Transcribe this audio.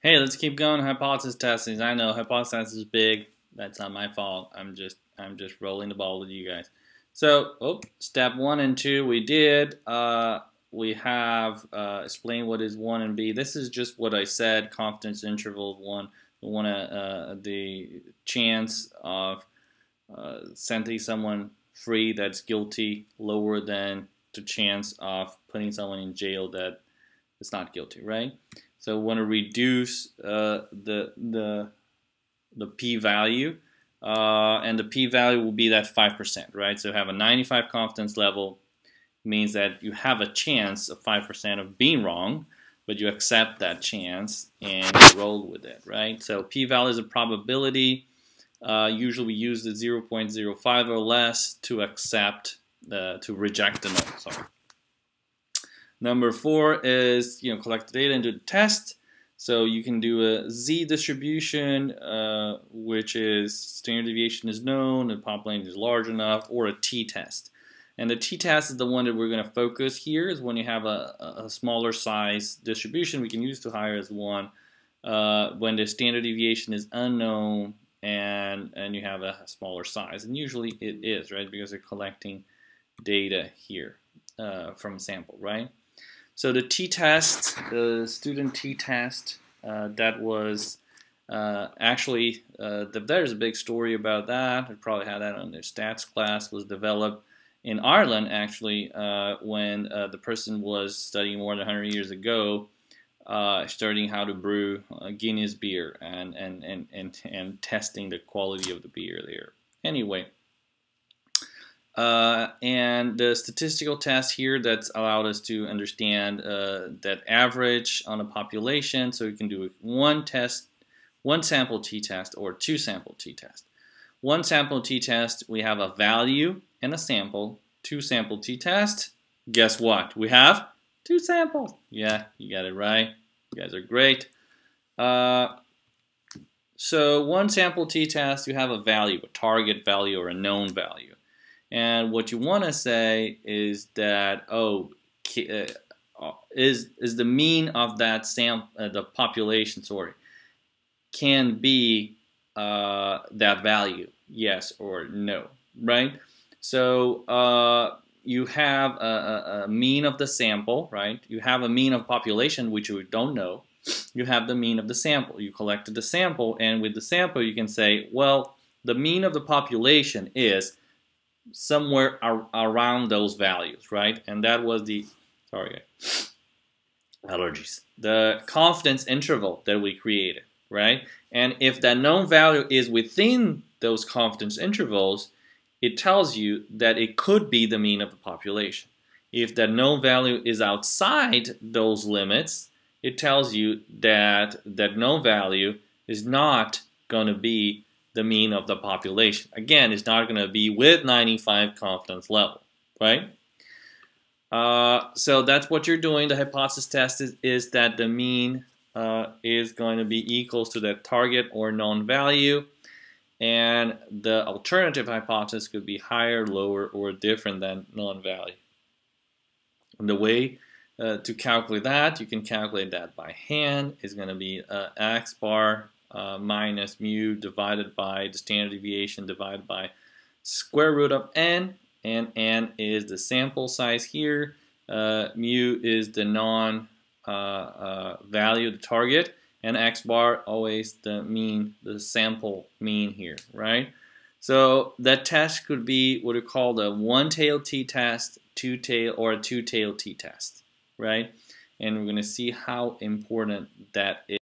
Hey, let's keep going. Hypothesis testing. I know hypothesis is big. That's not my fault. I'm just rolling the ball with you guys. So, step 1 and 2 we did. We have explained what is 1 and B. This is just what I said. Confidence interval of 1. We want the chance of setting someone free that's guilty lower than the chance of putting someone in jail that is not guilty, right? So we want to reduce the p-value, and the p-value will be that 5%, right? So have a 95 confidence level means that you have a chance of 5% of being wrong, but you accept that chance and you roll with it, right? So p-value is a probability. Usually we use the 0.05 or less to accept, to reject the null. Sorry. Number 4 is collect the data and do the test. So you can do a z distribution, which is standard deviation is known, the population is large enough, or a t-test. And the t-test is the one that we're going to focus here. Is when you have a smaller size distribution, we can use to higher as 1. When the standard deviation is unknown and you have a smaller size, and usually it is, right, because they're collecting data here from a sample, right? So the t-test, the student t-test, that was actually, there's a big story about that. I probably had that on their stats class. Was developed in Ireland, actually, when the person was studying more than 100 years ago, studying how to brew Guinness beer and testing the quality of the beer there. Anyway. And the statistical test here that's allowed us to understand that average on a population. So we can do one sample t-test or 2 sample t-test. 1 sample t-test, we have a value and a sample. 2 sample t-test, guess what? We have 2 samples. Yeah, you got it right. You guys are great. So 1 sample t-test, you have a value, a target value or a known value. And what you want to say is that, is the mean of that the population, can be that value, yes or no, right? So you have a mean of the sample, right? You have a mean of population, which you don't know. You have the mean of the sample. You collected the sample, and with the sample you can say, well, the mean of the population is somewhere around those values, right? And that was the, allergies, the confidence interval that we created, right? And if that known value is within those confidence intervals, it tells you that it could be the mean of the population. If that known value is outside those limits, it tells you that that known value is not going to be the mean of the population. Again, it's not going to be with 95 confidence level, right? So that's what you're doing. The hypothesis test is that the mean is going to be equals to that target or known value, and the alternative hypothesis could be higher, lower, or different than known value. And the way to calculate that, you can calculate that by hand. It's going to be x bar minus mu divided by the standard deviation divided by square root of n, and n is the sample size here. Mu is the value, the target, and x bar always the mean, the sample mean here, right? So that test could be what we call the one-tailed t-test, two-tailed, or a two-tailed t-test, right? And we're going to see how important that is.